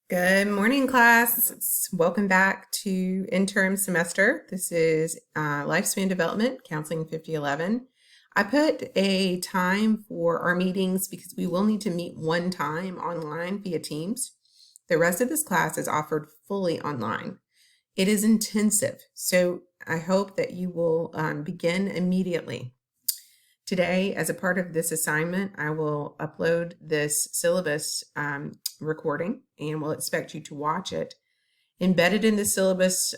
Good morning, class. Welcome back to interim semester. This is Lifespan Development, Counseling 5011. I put a time for our meetings because we will need to meet one time online via Teams. The rest of this class is offered fully online. It is intensive, so I hope that you will begin immediately. Today, as a part of this assignment, I will upload this syllabus recording and will expect you to watch it. Embedded in the syllabus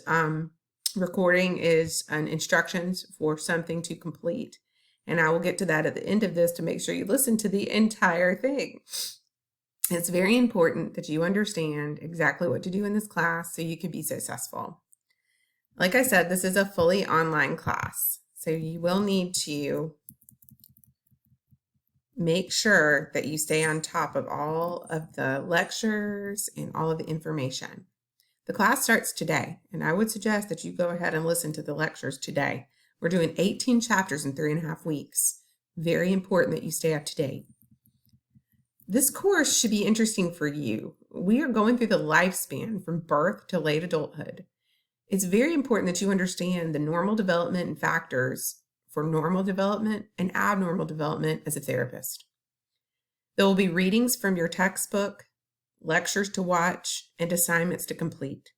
recording is an instructions for something to complete. And I will get to that at the end of this to make sure you listen to the entire thing. It's very important that you understand exactly what to do in this class so you can be successful. Like I said, this is a fully online class, so you will need to make sure that you stay on top of all of the lectures and all of the information. The class starts today, and I would suggest that you go ahead and listen to the lectures today. We're doing 18 chapters in 3.5 weeks. Very important that you stay up to date. This course should be interesting for you. We are going through the lifespan from birth to late adulthood. It's very important that you understand the normal development and factors for normal development and abnormal development as a therapist. There will be readings from your textbook, lectures to watch, and assignments to complete.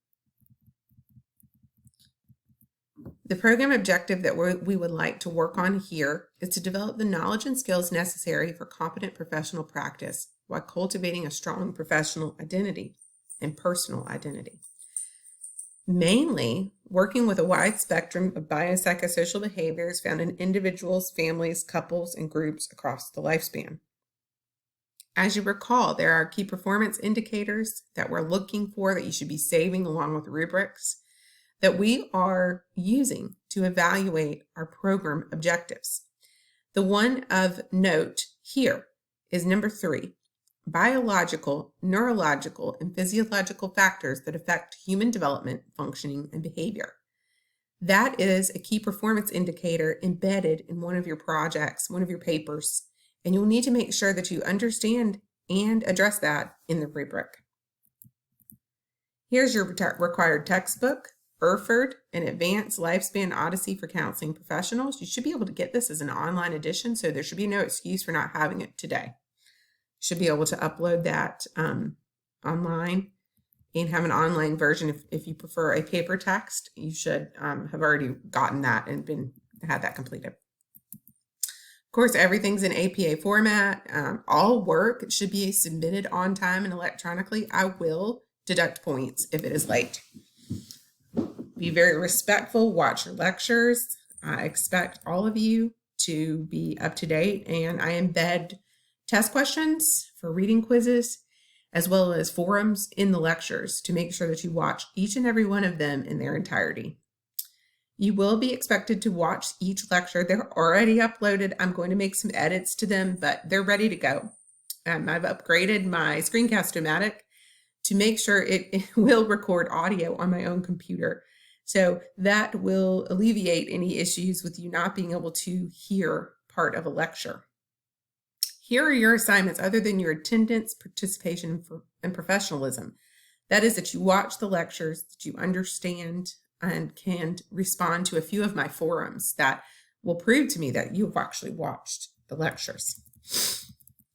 The program objective that we would like to work on here is to develop the knowledge and skills necessary for competent professional practice while cultivating a strong professional identity and personal identity. Mainly working with a wide spectrum of biopsychosocial behaviors found in individuals, families, couples, and groups across the lifespan. As you recall, there are key performance indicators that we're looking for that you should be saving along with rubrics that we are using to evaluate our program objectives. The one of note here is number 3. Biological, neurological, and physiological factors that affect human development, functioning, and behavior. That is a key performance indicator embedded in one of your projects, one of your papers, and you'll need to make sure that you understand and address that in the rubric. Here's your required textbook, Erford, an Advanced Lifespan Odyssey for Counseling Professionals. You should be able to get this as an online edition, so there should be no excuse for not having it today. Should be able to upload that online and have an online version. If you prefer a paper text, you should have already gotten that and had that completed. Of course, everything's in APA format. All work should be submitted on time and electronically. I will deduct points if it is late. Be very respectful. Watch your lectures. I expect all of you to be up to date, and I embed test questions for reading quizzes, as well as forums in the lectures to make sure that you watch each and every one of them in their entirety. You will be expected to watch each lecture. They're already uploaded. I'm going to make some edits to them, but they're ready to go. I've upgraded my Screencast-O-Matic to make sure it will record audio on my own computer. So that will alleviate any issues with you not being able to hear part of a lecture. Here are your assignments other than your attendance, participation, and professionalism. That is that you watch the lectures, that you understand and can respond to a few of my forums that will prove to me that you've actually watched the lectures.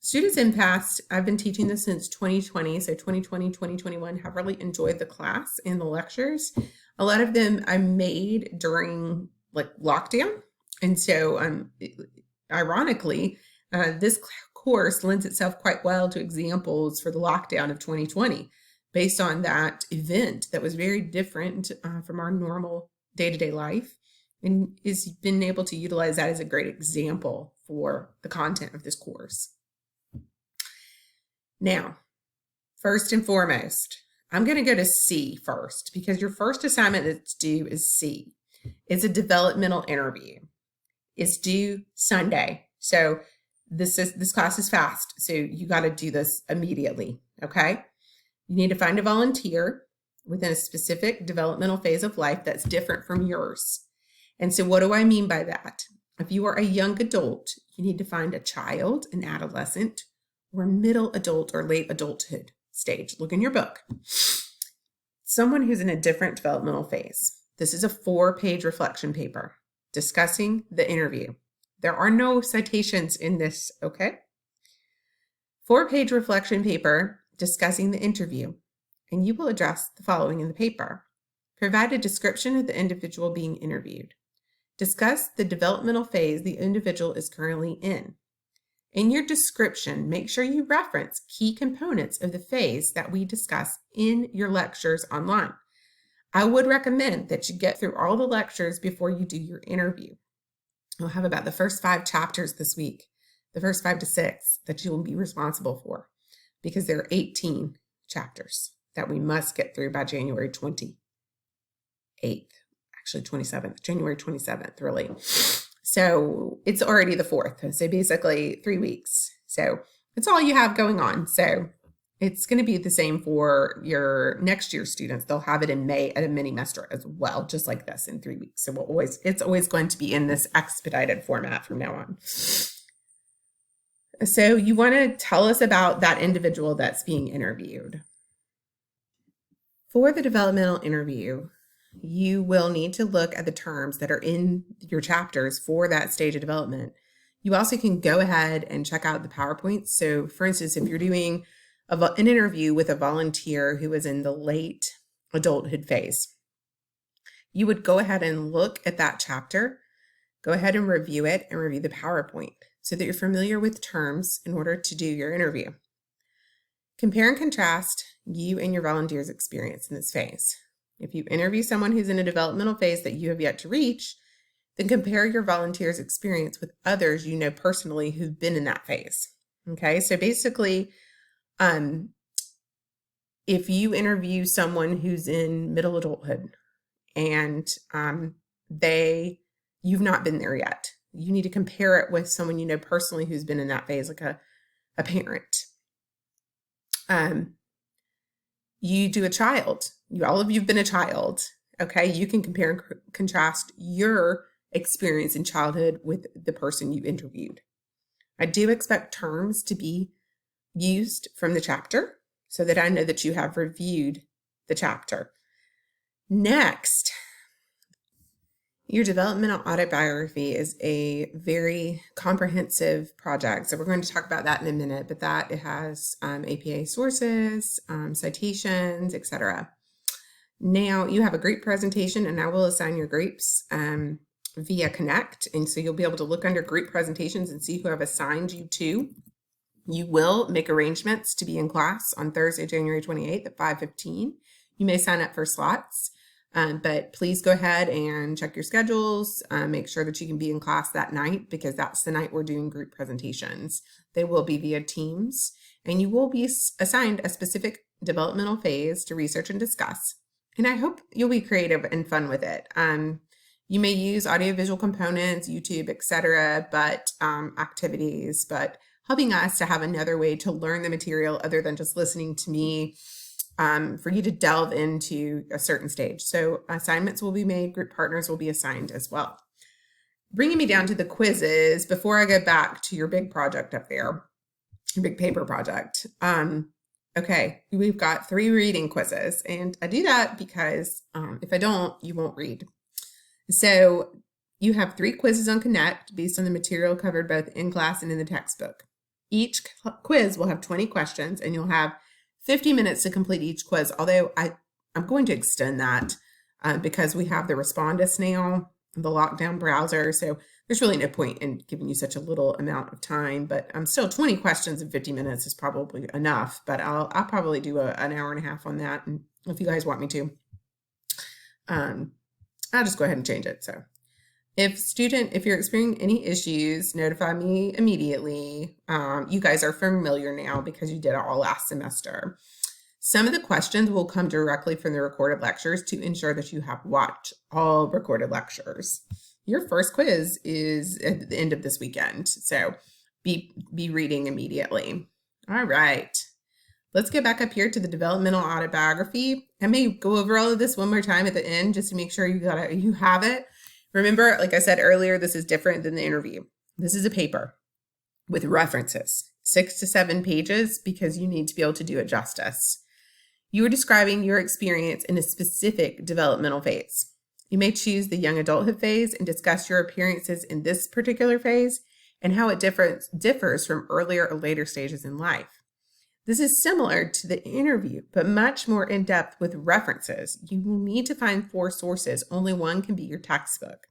Students in past, I've been teaching this since 2020, so 2020, 2021 have really enjoyed the class and the lectures. A lot of them I made during lockdown, and so ironically, this course lends itself quite well to examples for the lockdown of 2020 based on that event that was very different from our normal day-to-day life, and is been able to utilize that as a great example for the content of this course. Now, first and foremost, I'm going to go to C first because your first assignment that's due is C. It's a developmental interview. It's due Sunday. So this class is fast, so you got to do this immediately, okay? You need to find a volunteer within a specific developmental phase of life that's different from yours. And so what do I mean by that? If you are a young adult, you need to find a child, an adolescent, or middle adult or late adulthood. stage. Look in your book. Someone who's in a different developmental phase. This is a 4-page reflection paper discussing the interview. There are no citations in this, okay? 4-page reflection paper discussing the interview, and you will address the following in the paper. Provide a description of the individual being interviewed. Discuss the developmental phase the individual is currently in. In your description, make sure you reference key components of the phase that we discuss in your lectures online. I would recommend that you get through all the lectures before you do your interview. You'll have about the first 5 chapters this week, the first 5 to 6 that you will be responsible for, because there are 18 chapters that we must get through by January 28th, actually 27th, January 27th, really. So it's already the 4th. So basically 3 weeks. So it's all you have going on. So it's going to be the same for your next year students. They'll have it in May at a mini semester as well, just like this in 3 weeks. So it's always going to be in this expedited format from now on. So you want to tell us about that individual that's being interviewed. For the developmental interview, you will need to look at the terms that are in your chapters for that stage of development. You also can go ahead and check out the PowerPoints. So for instance, if you're doing an interview with a volunteer who is in the late adulthood phase, you would go ahead and look at that chapter, go ahead and review it and review the PowerPoint so that you're familiar with terms in order to do your interview. Compare and contrast you and your volunteer's experience in this phase. If you interview someone who's in a developmental phase that you have yet to reach, then compare your volunteer's experience with others you know personally who've been in that phase. Okay, so basically, if you interview someone who's in middle adulthood and you've not been there yet, you need to compare it with someone you know personally who's been in that phase, like a parent. You do a child. All of you've been a child, okay? You can compare and contrast your experience in childhood with the person you interviewed. I do expect terms to be used from the chapter so that I know that you have reviewed the chapter. Next, your developmental autobiography is a very comprehensive project. So we're going to talk about that in a minute, but that it has APA sources, citations, etc. Now you have a group presentation, and I will assign your groups via Connect. And so you'll be able to look under group presentations and see who I've assigned you to. You will make arrangements to be in class on Thursday, January 28th at 5:15. You may sign up for slots. But please go ahead and check your schedules, make sure that you can be in class that night, because that's the night we're doing group presentations. They will be via Teams, and you will be assigned a specific developmental phase to research and discuss. And I hope you'll be creative and fun with it. You may use audiovisual components, YouTube, etc., but activities, but helping us to have another way to learn the material other than just listening to me, for you to delve into a certain stage. So assignments will be made, group partners will be assigned as well. Bringing me down to the quizzes before I go back to your big project up there, your big paper project. Okay, we've got 3 reading quizzes, and I do that because if I don't, you won't read. So you have 3 quizzes on Connect based on the material covered both in class and in the textbook. Each quiz will have 20 questions, and you'll have 50 minutes to complete each quiz, although I'm going to extend that because we have the Respondus now, the lockdown browser, so there's really no point in giving you such a little amount of time, but still 20 questions in 50 minutes is probably enough, but I'll probably do an hour and a half on that, and if you guys want me to, I'll just go ahead and change it. So if you're experiencing any issues, notify me immediately. You guys are familiar now because you did it all last semester. Some of the questions will come directly from the recorded lectures to ensure that you have watched all recorded lectures. Your first quiz is at the end of this weekend, so be reading immediately. All right. Let's get back up here to the developmental autobiography. I may go over all of this one more time at the end just to make sure you have it. Remember, like I said earlier, this is different than the interview. This is a paper with references. 6 to 7 pages because you need to be able to do it justice. You are describing your experience in a specific developmental phase. You may choose the young adulthood phase and discuss your appearances in this particular phase and how it differs from earlier or later stages in life. This is similar to the interview, but much more in depth with references. You will need to find 4 sources. Only one can be your textbook.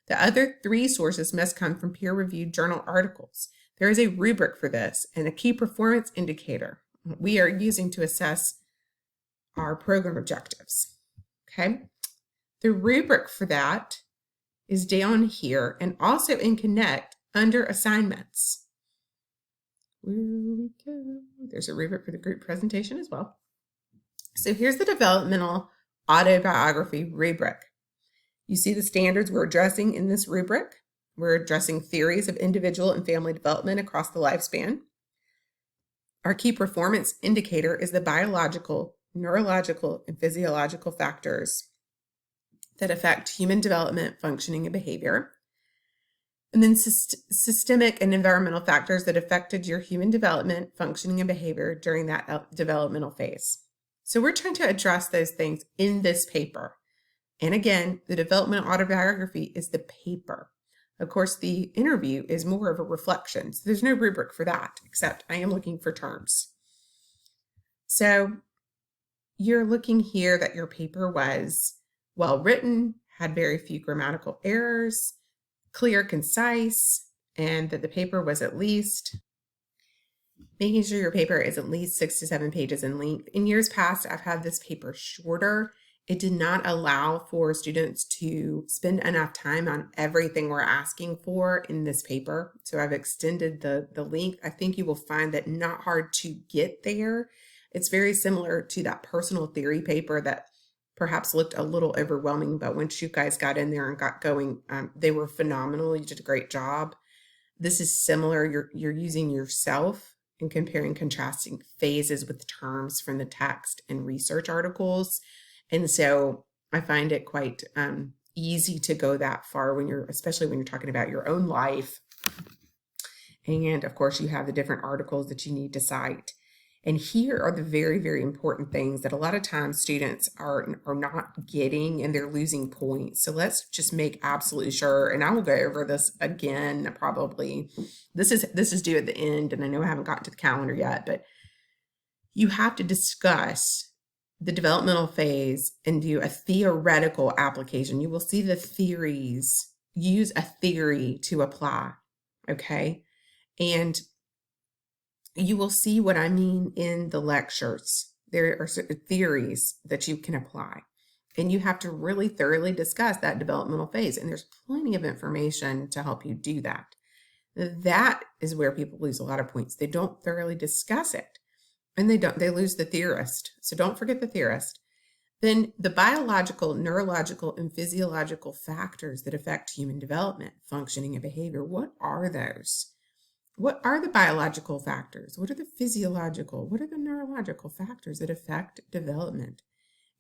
The other 3 sources must come from peer-reviewed journal articles. There is a rubric for this and a key performance indicator we are using to assess our program objectives. Okay. The rubric for that is down here and also in Connect under assignments. Where we go. There's a rubric for the group presentation as well. So here's the Developmental Autobiography rubric. You see the standards we're addressing in this rubric. We're addressing theories of individual and family development across the lifespan. Our key performance indicator is the biological, neurological, and physiological factors that affect human development, functioning, and behavior. And then systemic and environmental factors that affected your human development, functioning, and behavior during that developmental phase. So we're trying to address those things in this paper. And again, the Developmental Autobiography is the paper. Of course, the interview is more of a reflection. So there's no rubric for that, except I am looking for terms. So you're looking here that your paper was well written, had very few grammatical errors, clear, concise, and that the paper was at least, making sure your paper is at least 6 to 7 pages in length. In years past, I've had this paper shorter. It did not allow for students to spend enough time on everything we're asking for in this paper. So I've extended the length. I think you will find that not hard to get there. It's very similar to that personal theory paper that perhaps looked a little overwhelming, but once you guys got in there and got going, they were phenomenal. You did a great job. This is similar. You're using yourself and comparing, contrasting phases with terms from the text and research articles. And so I find it quite easy to go that far especially when you're talking about your own life. And of course, you have the different articles that you need to cite. And here are the very, very important things that a lot of times students are not getting and they're losing points. So let's just make absolutely sure, and I will go over this again probably. This is due at the end, and I know I haven't gotten to the calendar yet, but you have to discuss the developmental phase and do a theoretical application. You will see the theories, use a theory to apply, okay? And you will see what I mean in the lectures. There are certain theories that you can apply, and you have to really thoroughly discuss that developmental phase. And there's plenty of information to help you do that. That is where people lose a lot of points. They don't thoroughly discuss it, and they lose the theorist. So don't forget the theorist. Then the biological, neurological, and physiological factors that affect human development, functioning, and behavior. What are those? What are the biological factors? What are the physiological? What are the neurological factors that affect development?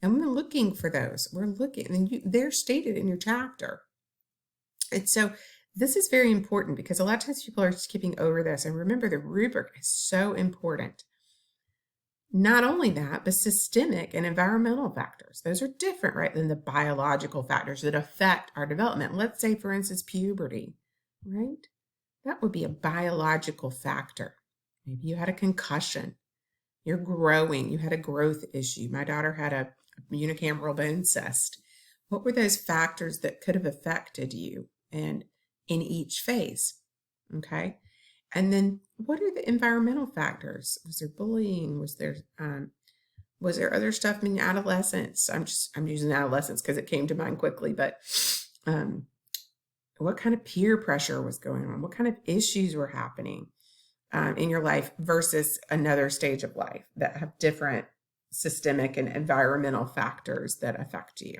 And we're looking for those. We're looking, and they're stated in your chapter. And so this is very important because a lot of times people are skipping over this. And remember, the rubric is so important. Not only that, but systemic and environmental factors. Those are different, right, than the biological factors that affect our development. Let's say, for instance, puberty, right? That would be a biological factor. Maybe you had a concussion. You're growing. You had a growth issue. My daughter had a unicameral bone cyst. What were those factors that could have affected you and in each phase? Okay. And then what are the environmental factors? Was there bullying? Was there other stuff in adolescence? I'm using adolescence because it came to mind quickly, but what kind of peer pressure was going on? What kind of issues were happening in your life versus another stage of life that have different systemic and environmental factors that affect you?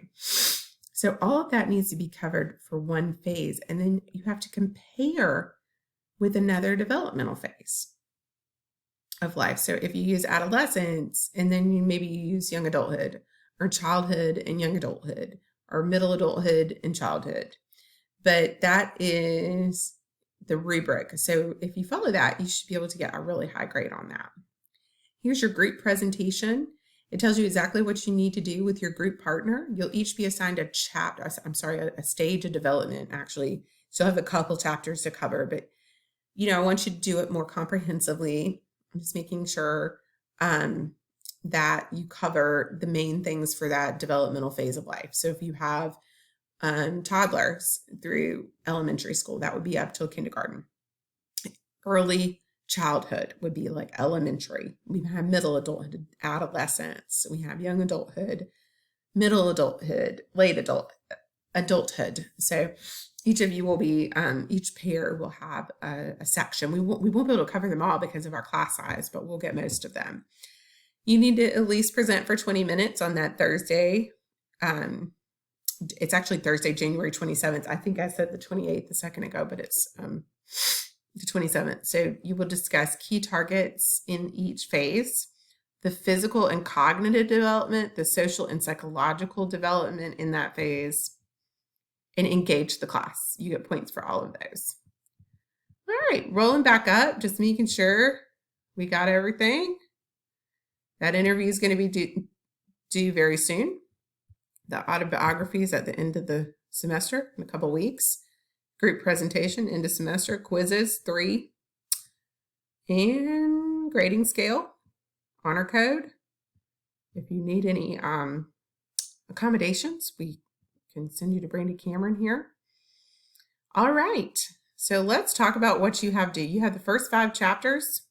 So all of that needs to be covered for one phase. And then you have to compare with another developmental phase of life. So if you use adolescence and then you use young adulthood or childhood and young adulthood or middle adulthood and childhood, but that is the rubric. So if you follow that, you should be able to get a really high grade on that. Here's your group presentation. It tells you exactly what you need to do with your group partner. You'll each be assigned a stage of development, actually. So I have a couple chapters to cover, but I want you to do it more comprehensively. I'm just making sure that you cover the main things for that developmental phase of life. So if you have toddlers through elementary school, that would be up till kindergarten. Early childhood would be like elementary. We have middle adulthood, adolescence. We have young adulthood, middle adulthood, late adulthood. So each of you will be, each pair will have a section. We won't be able to cover them all because of our class size, but we'll get most of them. You need to at least present for 20 minutes on that Thursday. It's actually Thursday, January 27th. I think I said the 28th a second ago, but it's the 27th. So you will discuss key targets in each phase, the physical and cognitive development, the social and psychological development in that phase, and engage the class. You get points for all of those. All right, rolling back up, just making sure we got everything. That interview is going to be due very soon. The autobiography is at the end of the semester in a couple weeks. Group presentation, end of semester, quizzes, 3. And grading scale, honor code. If you need any accommodations, we can send you to Brandy Cameron here. All right, so let's talk about what you have due. You have the first 5 chapters,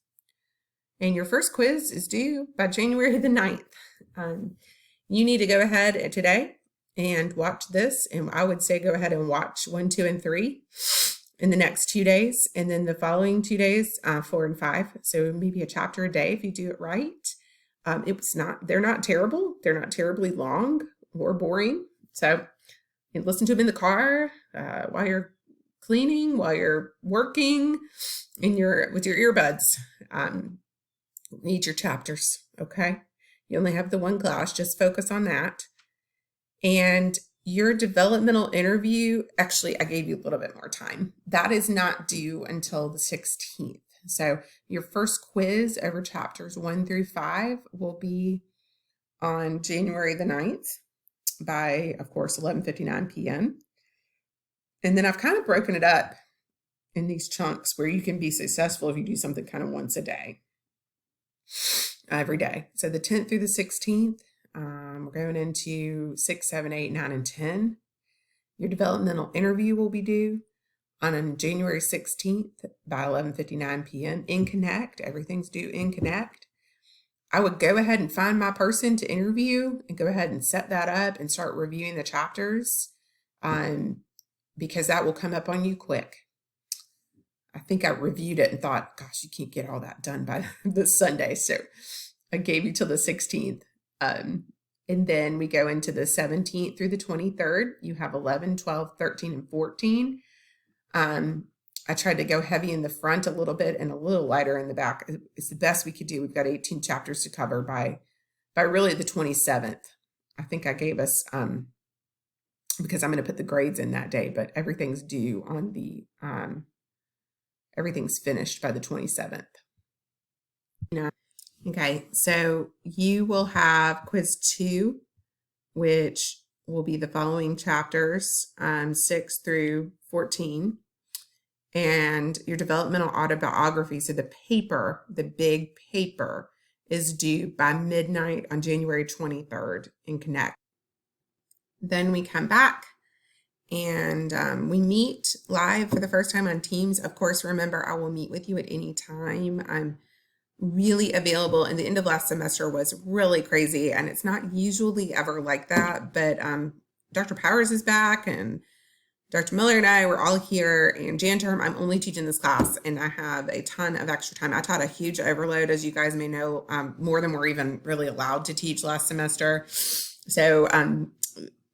and your first quiz is due by January the 9th. You need to go ahead today and watch this, and I would say go ahead and watch 1, 2, and 3 in the next 2 days, and then the following 2 days, 4 and 5. So maybe a chapter a day if you do it right. They're not terrible. They're not terribly long or boring. So you listen to them in the car while you're cleaning, while you're working, with your earbuds. Read your chapters, okay? You only have the one class, just focus on that. And your developmental interview, actually, I gave you a little bit more time. That is not due until the 16th. So your first quiz over chapters 1 through 5 will be on January the 9th by, of course, 11:59 p.m. And then I've kind of broken it up in these chunks where you can be successful if you do something kind of once a day, every day. So the 10th through the 16th, we're going into 6, 7, 8, 9, and 10. Your developmental interview will be due on January 16th by 11:59 p.m. in Connect. Everything's due in Connect. I would go ahead and find my person to interview and go ahead and set that up and start reviewing the chapters because that will come up on you quick. I think I reviewed it and thought, gosh, you can't get all that done by this Sunday. So I gave you till the 16th. And then we go into the 17th through the 23rd. You have 11, 12, 13, and 14. I tried to go heavy in the front a little bit and a little lighter in the back. It's the best we could do. We've got 18 chapters to cover by really the 27th. I think I gave us, because I'm going to put the grades in that day, but everything's due on the, everything's finished by the 27th. Okay, so you will have quiz 2, which will be the following chapters, 6 through 14. And your developmental autobiography, so the paper, the big paper, is due by midnight on January 23rd in Connect. Then we come back and we meet live for the first time on Teams. Of course, remember, I will meet with you at any time. I'm really available, and the end of last semester was really crazy, and it's not usually ever like that, but Dr. Powers is back, and Dr. Miller and I were all here, and Jan term, I'm only teaching this class, and I have a ton of extra time. I taught a huge overload, as you guys may know, more than we're even really allowed to teach last semester. So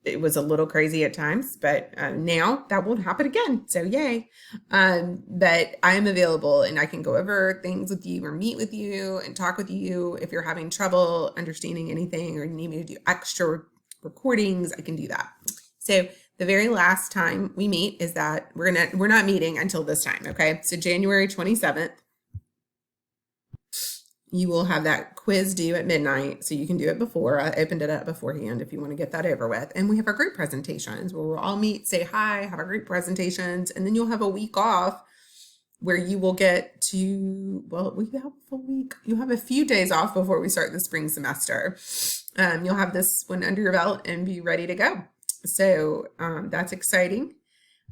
it was a little crazy at times, but now that won't happen again. So yay. But I am available, and I can go over things with you or meet with you and talk with you. If you're having trouble understanding anything or you need me to do extra recordings, I can do that. So The very last time we meet is that we're not meeting until this time, okay? So January 27th, you will have that quiz due at midnight, so you can do it before. I opened it up beforehand if you want to get that over with. And we have our group presentations where we'll all meet, say hi, have our group presentations, and then you'll have a week off where you will get to, well, we have a full week. You'll have a few days off before we start the spring semester. You'll have this one under your belt and be ready to go. So that's exciting.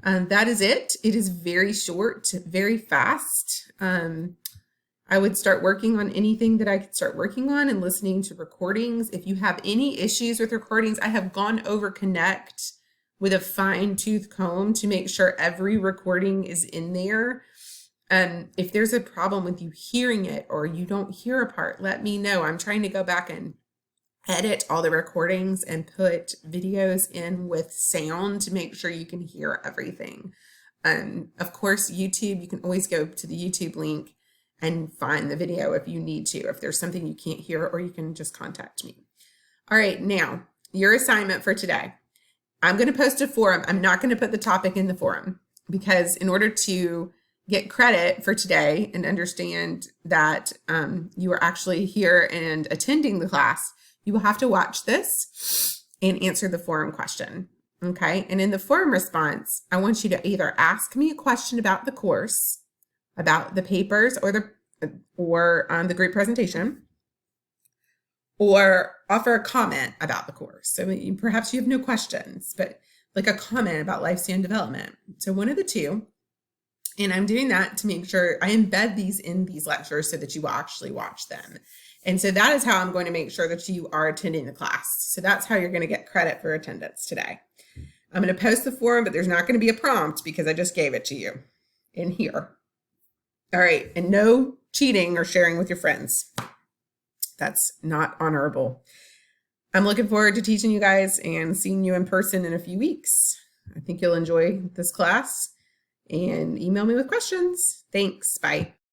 That is it. It is very short, very fast. I would start working on anything that I could start working on and listening to recordings. If you have any issues with recordings, I have gone over Connect with a fine-tooth comb to make sure every recording is in there. If there's a problem with you hearing it or you don't hear a part, let me know. I'm trying to go back and edit all the recordings and put videos in with sound to make sure you can hear everything. Of course, YouTube, you can always go to the YouTube link and find the video if you need to, if there's something you can't hear, or you can just contact me. All right, now, your assignment for today. I'm going to post a forum. I'm not going to put the topic in the forum because in order to get credit for today and understand that you are actually here and attending the class, you will have to watch this and answer the forum question, okay? And in the forum response, I want you to either ask me a question about the course, about the papers or the group presentation, or offer a comment about the course. So perhaps you have no questions, but like a comment about lifespan development. So one of the two. And I'm doing that to make sure I embed these in these lectures so that you will actually watch them. And so that is how I'm going to make sure that you are attending the class. So that's how you're going to get credit for attendance today. I'm going to post the forum, but there's not going to be a prompt because I just gave it to you in here. All right, and no cheating or sharing with your friends. That's not honorable. I'm looking forward to teaching you guys and seeing you in person in a few weeks. I think you'll enjoy this class, and email me with questions. Thanks, bye.